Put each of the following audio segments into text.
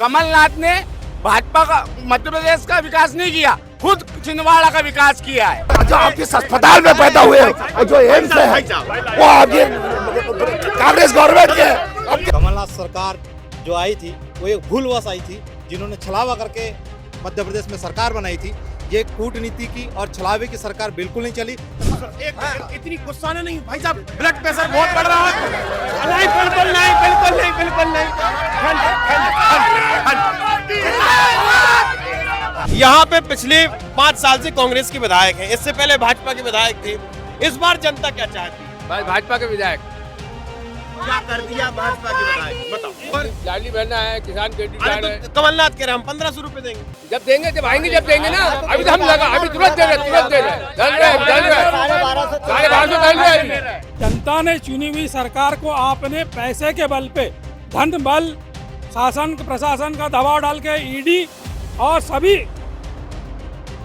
कमलनाथ ने भाजपा का मध्य प्रदेश का विकास नहीं किया, खुद छिंदवाड़ा का विकास किया है। जो आप इस अस्पताल में पैदा हुए और जो एम्स है वो अभी कांग्रेस गवर्नमेंट के है। कमलनाथ सरकार जो आई थी वो एक भूलवश आई थी, जिन्होंने छलावा करके मध्य प्रदेश में सरकार बनाई थी। ये कूटनीति की और छलावे की सरकार बिल्कुल नहीं चली। इतनी गुस्सा नहीं भाई साहब, ब्लड प्रेशर बहुत बढ़ रहा है। नहीं बिल्कुल नहीं, बिल्कुल नहीं, बिल्कुल नहीं। यहाँ पे पिछले 5 साल से कांग्रेस के विधायक हैं, इससे पहले भाजपा के विधायक थे। इस बार जनता क्या चाहती है? भाजपा के विधायक क्या कर दिया भाजपा के विधायक, बताओ। लाडली बहना है, किसान क्रेडिट कार्ड है। तो कमलनाथ कह रहे हम 1500 रुपए देंगे। जब देंगे, जब आएंगे, जब देंगे ना। अभी तो हम लगा, अभी तुरंत दे रहे, तुरंत दे रहे। 1250 जनता ने चुनी हुई सरकार को आपने पैसे के बल पे, धन बल, शासन प्रशासन का दबाव डाल के ईडी और सभी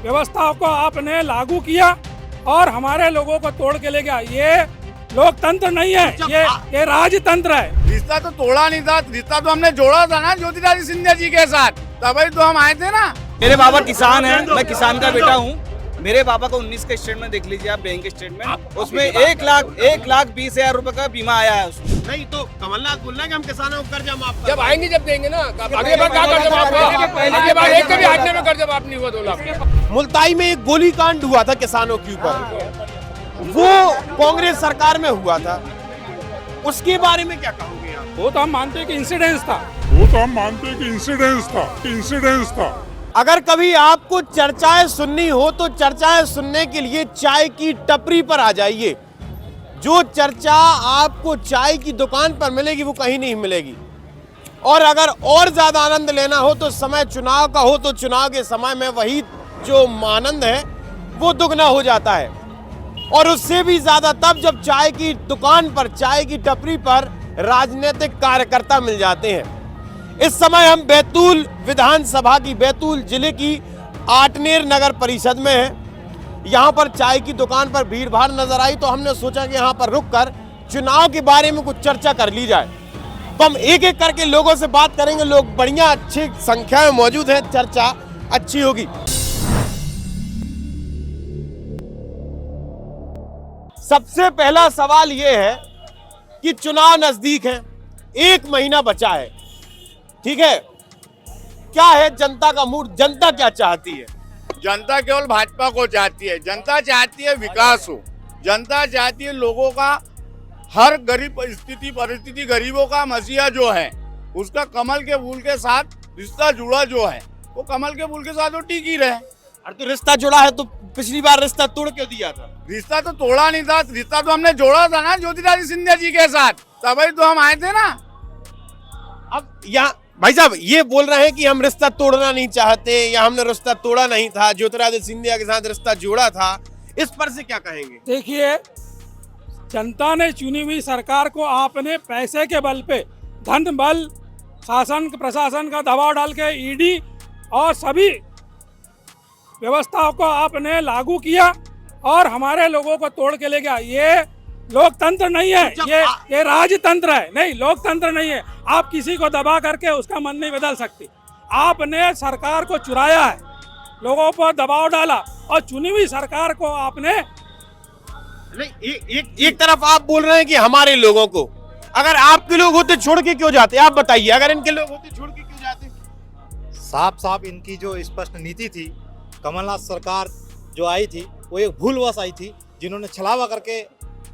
व्यवस्थाओं को आपने लागू किया और हमारे लोगों को तोड़ के ले गया। ये लोकतंत्र नहीं है, ये राजतंत्र है। रिश्ता तो तोड़ा नहीं था, रिश्ता तो हमने जोड़ा था ना ज्योतिरादित्य सिंधिया जी के साथ, तभी तो हम आए थे ना। मेरे बाबा किसान हैं, मैं किसान का बेटा हूँ। मेरे पापा का 19 का स्टेटमेंट देख लीजिए आप, बैंक स्टेटमेंट, उसमें 1,20,000 रुपए का बीमा आया है उसमें। नहीं तो कमलनाथ बोल रहे हैं कि हम किसानों को कर्जा माफ कर। जब आएंगे, जब देंगे ना। अगले बार क्या कर्जा माफ होगा? अगले बार एक कभी हाथ में कर्जा माफ नहीं हुआ 2 लाख। मुल्ताई में एक गोलीकांड हुआ था किसानों के ऊपर, वो कांग्रेस सरकार में हुआ था, उसके बारे में क्या कहोगे आप? वो तो हम मानते हैं कि इंसिडेंस था। अगर कभी आपको चर्चाएं सुननी हो तो चर्चाएं सुनने के लिए चाय की टपरी पर आ जाइए। जो चर्चा आपको चाय की दुकान पर मिलेगी वो कहीं नहीं मिलेगी। और अगर और ज्यादा आनंद लेना हो तो समय चुनाव का हो तो चुनाव के समय में वही जो आनंद है वो दुगना हो जाता है, और उससे भी ज्यादा तब जब चाय की दुकान पर, चाय की टपरी पर राजनीतिक कार्यकर्ता मिल जाते हैं। इस समय हम बैतूल विधानसभा की, बैतूल जिले की आटनेर नगर परिषद में हैं। यहाँ पर चाय की दुकान पर भीड़ भाड़ नजर आई तो हमने सोचा कि यहाँ पर रुककर चुनाव के बारे में कुछ चर्चा कर ली जाए। तो हम एक एक करके लोगों से बात करेंगे। लोग बढ़िया अच्छी संख्या में मौजूद हैं, चर्चा अच्छी होगी। सबसे पहला सवाल यह है कि चुनाव नजदीक है, 1 महीना बचा है, ठीक है। क्या है जनता का मूड, जनता क्या चाहती है? जनता केवल भाजपा को चाहती है। जनता चाहती है विकास हो, जनता चाहती है लोगों का, हर गरीब परिस्थिति गरीबों का मसीहा जो है उसका कमल के फूल के साथ रिश्ता जुड़ा जो है वो कमल के फूल के साथ वो टिकी रहे। अरे तो रिश्ता जोड़ा है तो पिछली बार रिश्ता तोड़ क्यों दिया था? रिश्ता तो तोड़ा नहीं था, रिश्ता तो हमने जोड़ा था ना ज्योतिरादित्य सिंधिया जी के साथ, तभी तो हम आए थे ना। अब यहाँ भाई साहब ये बोल रहे हैं कि हम रिश्ता तोड़ना नहीं चाहते या हमने रिश्ता तोड़ा नहीं था, ज्योतिरादित्य सिंधिया के साथ रिश्ता जोड़ा था। इस पर से क्या कहेंगे? देखिए, जनता ने चुनी हुई सरकार को आपने पैसे के बल पे, धन बल, शासन प्रशासन का दबाव डाल के ईडी और सभी व्यवस्थाओं को आपने लागू किया और हमारे लोगों को तोड़ के ले गया। ये लोकतंत्र नहीं है, ये राजतंत्र है। नहीं, लोकतंत्र नहीं है। आप किसी को दबा करके उसका मन नहीं बदल सकते। आपने सरकार को चुराया है, लोगों पर दबाव डाला और चुनी हुई सरकार को आपने नहीं, एक तरफ आप बोल रहे हैं कि हमारे लोगों को, अगर आपके लोग होते छोड़ के क्यों जाते? आप बताइए, अगर इनके लोग होते छोड़ के क्यों जाते? साफ साफ इनकी जो स्पष्ट नीति थी, कमलनाथ सरकार जो आई थी वो एक भूलवश आई थी, जिन्होंने छलावा करके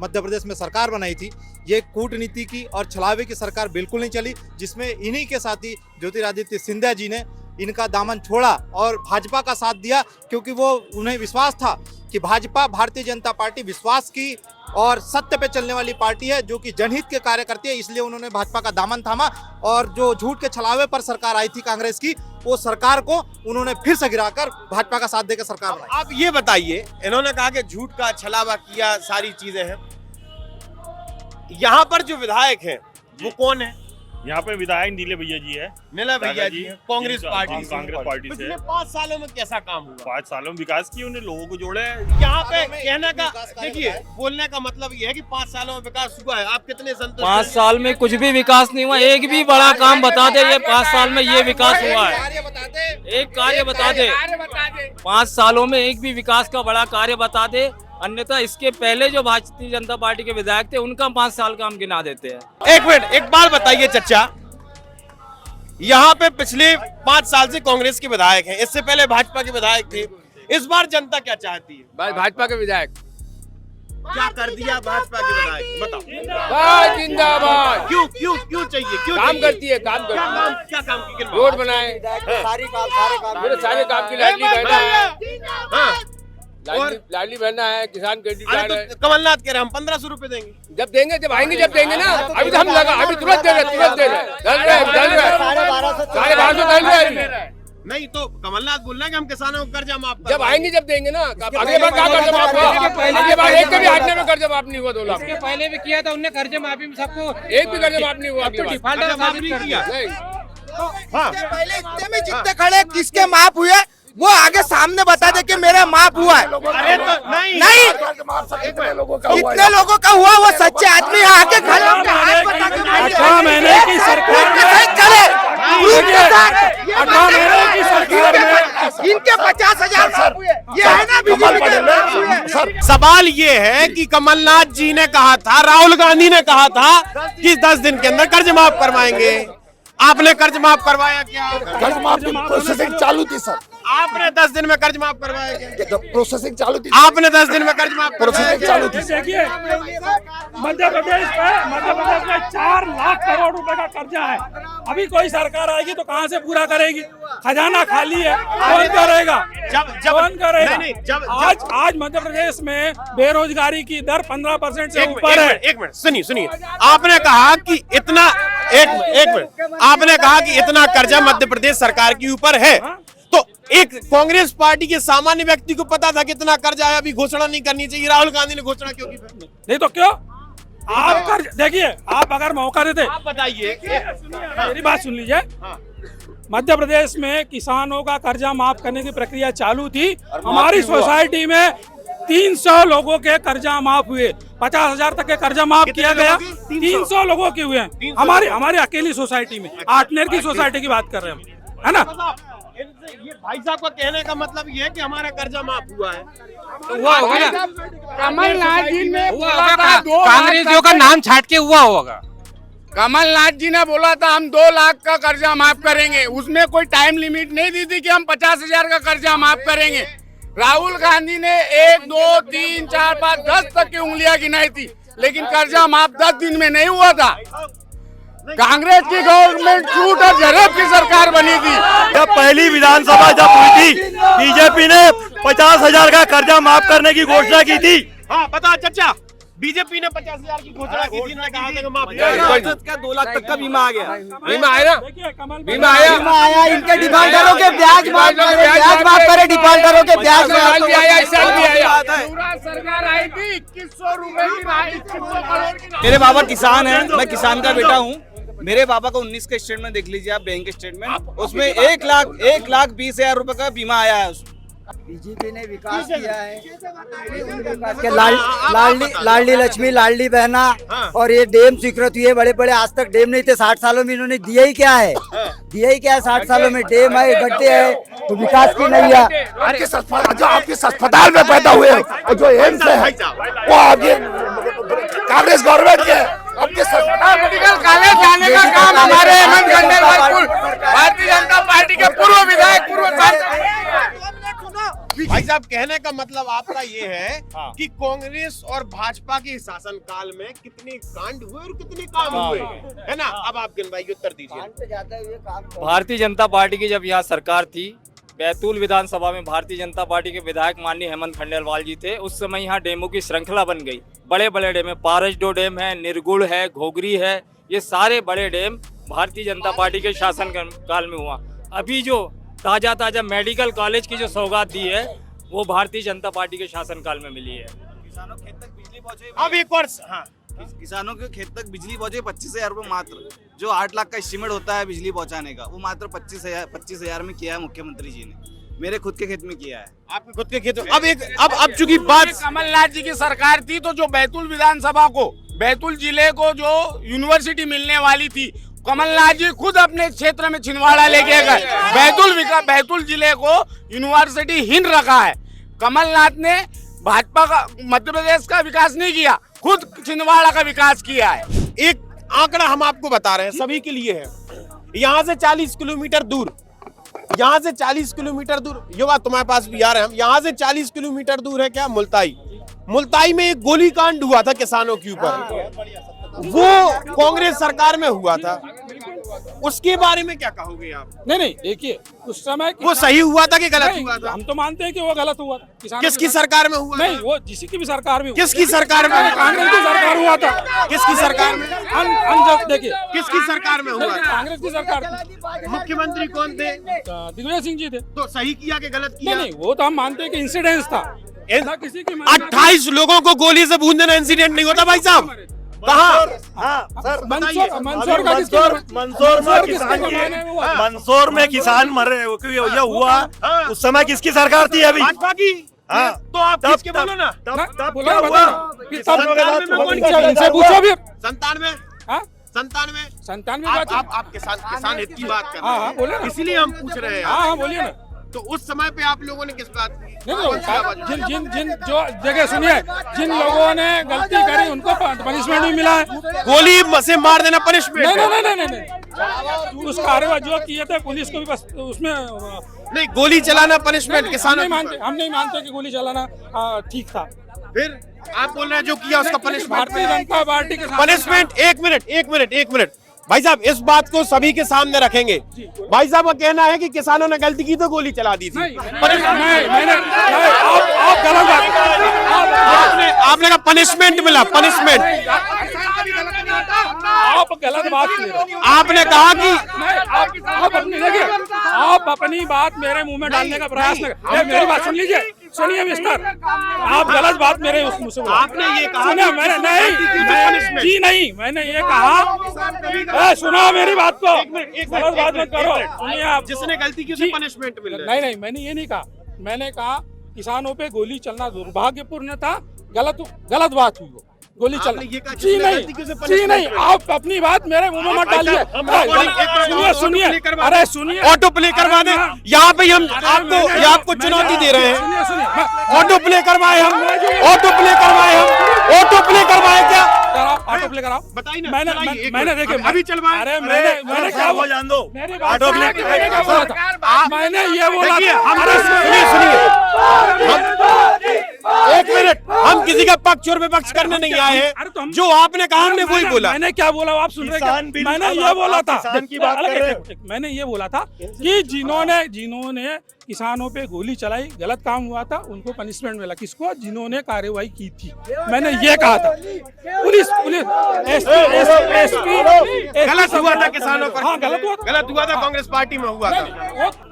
मध्य प्रदेश में सरकार बनाई थी। ये कूटनीति की और छलावे की सरकार बिल्कुल नहीं चली, जिसमें इन्हीं के साथी ज्योतिरादित्य सिंधिया जी ने इनका दामन छोड़ा और भाजपा का साथ दिया, क्योंकि वो उन्हें विश्वास था कि भाजपा, भारतीय जनता पार्टी विश्वास की और सत्य पे चलने वाली पार्टी है, जो कि जनहित के कार्य करती है। इसलिए उन्होंने भाजपा का दामन थामा और जो झूठ के छलावे पर सरकार आई थी कांग्रेस की, वो सरकार को उन्होंने फिर से गिराकर भाजपा का साथ देकर सरकार बनाई। आप ये बताइए, इन्होंने कहा कि झूठ का छलावा किया, सारी चीजें हैं। यहाँ पर जो विधायक हैं वो कौन है? यहाँ पे विधायक नीले भैया जी है। नीला भैया जी कांग्रेस पार्टी से। कांग्रेस पार्टी से। पिछले 5 सालों में कैसा काम हुआ? 5 सालों में विकास किया, उन्हें लोगों को जोड़े है। यहाँ पे कहने का, देखिए बोलने का मतलब ये है कि 5 सालों में विकास हुआ है। आप कितने संतुष्ट? 5 साल में कुछ भी विकास नहीं हुआ। एक भी बड़ा काम बता दे ये 5 साल में ये विकास हुआ है। एक कार्य बता दे 5 सालों में, एक भी विकास का बड़ा कार्य बता दे। अन्यथा इसके पहले जो भारतीय जनता पार्टी के विधायक थे उनका 5 साल का हम गिना देते हैं। एक मिनट, एक बात बताइए चचा, यहाँ पे पिछले 5 साल से कांग्रेस के विधायक हैं, इससे पहले भाजपा के विधायक थे। इस बार जनता क्या चाहती है? भाजपा के विधायक क्या कर दिया भाजपा के विधायक, बताओ। जिंदाबाद। क्यों क्यों क्यों चाहिए? क्यों काम चाहिए? करती है, काम करती है। क्या काम की? रोड बनाए, सारे काम की लाडली बहना है, हाँ। लाडली बहना है, किसान क्रेडिट अरे कार्ड है। तो कमलनाथ कह रहे हैं हम 1500 रुपए देंगे। जब देंगे, जब आएंगे, जब देंगे ना। अभी तो हम लगा, अभी तुरंत दे रहे, तुरंत दे रहे। डल रहे 1250 डल रहे। नहीं तो कमलनाथ बोल रहे हैं कि हम किसानों को कर्जा माफ जब आएंगे, जब देंगे ना। अगले बार क्या कर्जा माफ हुआ? अगले बार एक कभी हाटने में कर्जा माफ नहीं हुआ 2 लाख। पहले भी किया था उनने कर्जे माफी में सबको, एक भी कर्जा माफ नहीं हुआ। अगली बार डिफॉल्टर माफ नहीं किया। पहले इतने में जितने खड़े किसके माफ हुए वो आगे सामने बता दे कि मेरा माफ हुआ है। अरे तो नहीं जितने लोगों का हुआ वो सच्चे आदमी आके खड़े होकर हाथ बता के 18 महीने की सरकार में, 18 महीने की सरकार में इनके 50,000 माफ हुए। ये है ना बीजेपी के माफ हुए। सवाल ये है कि कमलनाथ जी ने कहा था, राहुल गांधी ने कहा था कि 10 दिन के अंदर कर्ज माफ करवाएंगे। आपने कर्ज माफ करवाया क्या? कर्ज माफ की प्रोसेसिंग चालू थी सर। आपने 10 दिन में कर्ज माफ करवाया क्या? प्रोसेसिंग चालू थी। आपने 10 दिन में कर्ज माफ प्रोसेसिंग चालू थी। देखिए मध्य प्रदेश में 4 लाख करोड़ रुपए का कर्जा है। अभी कोई सरकार आएगी तो कहाँ से पूरा करेगी? खजाना खाली है, कौन करेगा? कौन करेगा? आज मध्य प्रदेश में बेरोजगारी की दर 15% से ऊपर है। एक मिनट सुनिए, आपने कहा कि इतना एक मिनट, आपने कहा कि इतना कर्जा मध्य प्रदेश सरकार के ऊपर है। तो एक कांग्रेस पार्टी के सामान्य व्यक्ति को पता था कितना कर्जा है, अभी घोषणा नहीं करनी चाहिए। राहुल गांधी ने घोषणा क्यों की? नहीं तो क्यों? आप कर्ज देखिए, आप अगर मौका देते, आप बताइए। मेरी बात सुन लीजिए। मध्य प्रदेश में किसानों का कर्जा माफ करने की प्रक्रिया चालू थी। हमारी सोसाइटी में 300 लोगों के कर्जा माफ हुए। 50,000 तक के कर्जा माफ किया गया। 300 लोगों के हुए हैं हमारी अकेली सोसाइटी में। आठनेर की सोसाइटी की बात कर रहे हैं हम, है ना? ये भाई साहब का कहने का मतलब ये है कि हमारा कर्जा माफ हुआ है। हुआ होगा ना? कमलनाथ जी ने कांग्रेसियों का नाम छाट के हुआ होगा। कमलनाथ जी ने बोला था हम 2 लाख का कर्जा माफ करेंगे। उसमें कोई टाइम लिमिट नहीं दी थी कि हम 50,000 का कर्जा माफ करेंगे। राहुल गांधी ने 1 2 3 4 5 10 तक की उंगलियां गिनाई थी, लेकिन कर्जा माफ 10 दिन में नहीं हुआ था। कांग्रेस की गवर्नमेंट झूठ और झरेब की सरकार बनी थी। जब पहली विधानसभा जब हुई थी, बीजेपी ने 50,000 का कर्जा माफ करने की घोषणा की थी। हाँ बता चचा, बीजेपी ने 50,000 की घोषणा की थी, कहा था कि माफ क्या 2 लाख तक का बीमा आ गया? बीमा आया, बीमा आया। इनके डिफॉल्टरों के ब्याज माफ करे, डिफॉल्टरों के ब्याज माफ भी आया, इस साल भी आया। सरकार आई थी 2100 रुपए की, 2100 करोड़ की। मेरे बाबा किसान हैं, मैं किसान का बेटा हूँ। मेरे पापा का 19 का स्टेटमेंट देख लीजिए आप, बैंक स्टेटमेंट। उसमें 1,20,000 रुपए का बीमा आया है। बीजेपी ने विकास किया है। लाडली लक्ष्मी, लाडली बहना और ये डैम स्वीकृत हुए। बड़े बड़े आज तक डैम नहीं थे। 60 सालों में इन्होंने दिया ही क्या है? 60 सालों में डैम है, गड्ढे है, तो विकास की नहीं है। जो आपके अस्पताल में पैदा हुए और जो एम्स है वो आपके कांग्रेस गवर्नमेंट के आपके मेडिकल कॉलेज जाने का काम हमारे हेमंत खंडेलवाल, भारतीय जनता पार्टी के पूर्व विधायक, पूर्व सांसद। भाई साहब कहने का मतलब आपका ये है कि कांग्रेस और भाजपा के शासन काल में कितने कांड हुए और कितने काम हुए, है ना? अब आप गिनवाइए, उत्तर दीजिए। भारतीय जनता पार्टी की जब यहाँ सरकार थी, बैतूल विधानसभा में भारतीय जनता पार्टी के विधायक माननीय हेमंत खंडेलवाल जी थे। उस समय यहाँ डेमों की श्रृंखला बन गई। बड़े बड़े डैम है, पारसडो डैम है, निर्गुण है, घोगरी है, ये सारे बड़े डैम भारतीय जनता पार्टी के शासन काल में हुआ। अभी जो ताजा मेडिकल कॉलेज की जो सौगात दी है वो भारतीय जनता पार्टी के शासन काल में मिली है। अब एक और किसानों के खेत तक बिजली पहुंचे 25,000 रुपये मात्र। जो 8 लाख का एस्टिमेट होता है बिजली पहुंचाने का, वो मात्र 25,000 में किया है मुख्यमंत्री जी ने। मेरे खुद के खेत में किया है। आपके खुद के खेत अब चूंकि बात कमलनाथ जी की सरकार थी तो जो बैतूल विधानसभा को, बैतूल जिले को जो यूनिवर्सिटी मिलने वाली थी, कमलनाथ जी खुद अपने क्षेत्र में छिंदवाड़ा लेके गए। बैतूल जिले को यूनिवर्सिटी हीन रखा है। कमलनाथ ने भाजपा का मध्य प्रदेश का विकास नहीं किया, खुद छिंदवाड़ा का विकास किया है। एक आंकड़ा हम आपको बता रहे हैं, सभी के लिए है। यहाँ से 40 किलोमीटर दूर, यहाँ से 40 किलोमीटर दूर, ये बात तुम्हारे पास भी आ रहे हैं हम, यहाँ से 40 किलोमीटर दूर है क्या मुल्ताई। मुल्ताई में एक गोलीकांड हुआ था किसानों के ऊपर, वो कांग्रेस सरकार में हुआ था। उसके बारे में क्या कहोगे आप? नहीं देखिए, उस समय वो सही हुआ था कि गलत हुआ था? हम तो मानते हैं कि वो गलत हुआ था। किसकी सरकार में हुआ? नहीं, वो जिसी की भी सरकार में। किसकी सरकार में? कांग्रेस की सरकार हुआ था। किसकी सरकार में? देखिए, किसकी सरकार में हुआ? कांग्रेस की सरकार। मुख्यमंत्री कौन थे? दिग्विजय सिंह जी थे। तो सही किया कि गलत किया? नहीं, वो तो हम मानते हैं कि इंसिडेंस था। किसी की 28 लोगों को गोली से भून देना इंसिडेंट नहीं होता भाई साहब। कहाँ? मंदसौर में किसान मरे, ये हुआ उस समय किसकी सरकार थी अभी? भाजपा की। हाँ, तो आप किसके बोलो ना? तब क्या हुआ? इनसे पूछो भी। 97 आप किसान हित की बात कर रहे हाँ, बोले हैं, इसीलिए हम पूछ रहे हैं। हाँ, बोलिए ना। तो उस समय पे आप लोगों ने किस बात की? जिन जो जगह सुनिए, जिन लोगों ने गलती करी उनको पनिशमेंट भी मिला है। गोली से मार देना पनिशमेंट? नहीं, उस कार्रवाई जो किए थे पुलिस को भी बस उसमें नहीं, गोली चलाना पनिशमेंट किसानों? हम नहीं मानते कि गोली चलाना ठीक था। फिर आप बोल रहे हैं जो किया उसका पनिशमेंट? भारतीय जनता पार्टी के पनिशमेंट। एक मिनट भाई साहब, इस बात को सभी के सामने रखेंगे। भाई साहब का कहना है कि किसानों ने गलती की तो गोली चला दी थी। आप गलत बात, आपने कहा पनिशमेंट मिला, पनिशमेंट। आप गलत बात कर रहे हो। आपने कहा कि आप अपनी बात मेरे मुंह में डालने का प्रयास न करें। मेरी बात सुन लीजिए, सुनिए मिस्टर, आप गलत बात मेरे मुंह से बोले। आपने ये कहा, सुनिए, मैंने नहीं, मैंने ये कहा, सुनो मेरी बात को, गलत बात मत करो। सुनिए आप, जिसने गलती की उसे पनिशमेंट मिल रहा है। नहीं, मैंने ये नहीं कहा। मैंने कहा किसानों पे गोली चलना दुर्भाग्यपूर्ण था, गलत बात हुई वो गोली चलना। जी नहीं, आप अपनी बात मेरे मुंह में मत डालिए। सुनिए, अरे सुनिए, ऑटो प्ले करवा दे। यहाँ पे हम आपको चुनौती दे रहे हैं। ऑटो प्ले करवाए हम, ऑटो प्ले करवाए क्या? ऑटो प्ले कराओ, बताइए ना। मैंने देखे अभी चलवाए। अरे मैंने क्या वो जान दो, मेरी ऑटो प्ले मैंने ये बोला। एक मिनट, हम किसी का पक्ष और विपक्ष करने नहीं आए हैं। जो आपने कहा हमने वही बोला। मैंने क्या बोला आप सुन रहे हैं? मैंने ये बोला था, मैंने ये बोला था कि जिन्होंने किसानों पे गोली चलाई, गलत काम हुआ था, उनको पनिशमेंट मिला। किसको? जिन्होंने कार्रवाई की थी। मैंने ये कहा था। पुलिस एसपी गलत हुआ था किसानों पर। हाँ, गलत हुआ था, कांग्रेस पार्टी में हुआ था।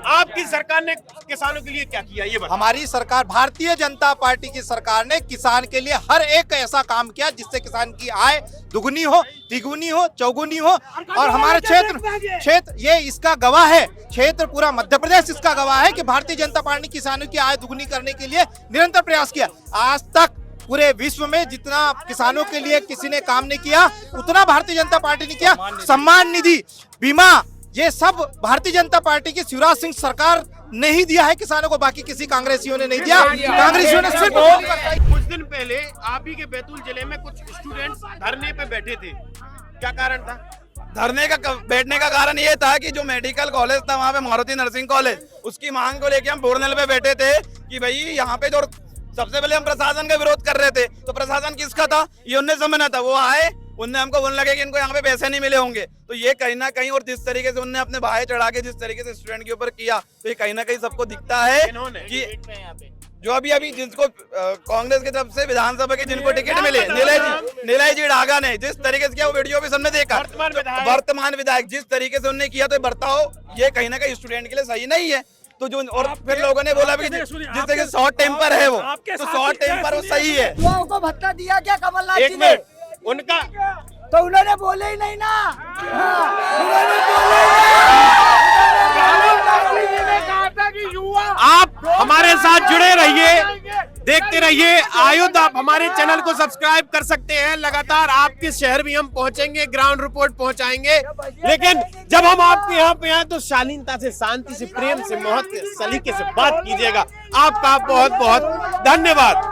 आपकी सरकार ने किसानों के लिए क्या किया ये बताइए। हमारी सरकार, भारतीय जनता पार्टी की सरकार ने किसान के लिए हर एक ऐसा काम किया जिससे किसान की आय दुगुनी हो, तिगुनी हो, चौगुनी हो। और हमारे क्षेत्र ये इसका गवाह है, क्षेत्र पूरा मध्य प्रदेश इसका गवाह है कि भारतीय जनता पार्टी ने किसानों की आय दुगुनी करने के लिए निरंतर प्रयास किया। आज तक पूरे विश्व में जितना किसानों के लिए किसी ने काम नहीं किया, उतना भारतीय जनता पार्टी ने किया। सम्मान निधि, बीमा, ये सब भारतीय जनता पार्टी की शिवराज सिंह सरकार ने ही दिया है किसानों को, बाकी किसी कांग्रेसियों ने नहीं दिया। कांग्रेसियों ने सिर्फ कुछ दिन पहले आप ही के बैतूल जिले में कुछ स्टूडेंट्स धरने पे बैठे थे, क्या कारण था? धरने का बैठने का कारण ये था कि जो मेडिकल कॉलेज था वहाँ पे मारुति नर्सिंग कॉलेज, उसकी मांग को लेके हम बोरनल पे बैठे थे कि भाई यहाँ पे जो सबसे पहले हम प्रशासन का विरोध कर रहे थे, तो प्रशासन किसका था? ये उन्हें समझना था। वो आए, उनने हमको बोलने लगे कि इनको यहाँ पे पैसे नहीं मिले होंगे। तो ये कहीं ना कहीं, और जिस तरीके से उनने अपने भाई चढ़ा के जिस तरीके से स्टूडेंट के ऊपर किया, तो ये कहीं ना कहीं सबको दिखता है कि जो अभी जिनको कांग्रेस की तरफ से विधानसभा के जिनको टिकट मिले, नीलय जी डागा ने जिस तरीके से किया, वो वीडियो भी सबने देखा। वर्तमान विधायक जिस तरीके से उन्होंने किया, तो बर्ताव ये कहीं ना कहीं स्टूडेंट के लिए सही नहीं है। तो जो और फिर लोगों ने बोला भी कि जिस तरीके से शॉर्ट टेम्पर है वो, तो शॉर्ट टेम्पर वो सही है। युवाओं को भत्ता दिया क्या कमलनाथ जी ने? उनका तो उन्होंने बोले ही नहीं ना। आप हमारे साथ जुड़े रहिए, देखते रहिए आयुध। आप हमारे चैनल को सब्सक्राइब कर सकते हैं। लगातार आपके शहर भी हम पहुंचेंगे, ग्राउंड रिपोर्ट पहुंचाएंगे। लेकिन जब हम आपके यहाँ पे आए तो शालीनता से, शांति से, प्रेम से, मोहब्बत से, सलीके से बात कीजिएगा। आपका बहुत बहुत धन्यवाद।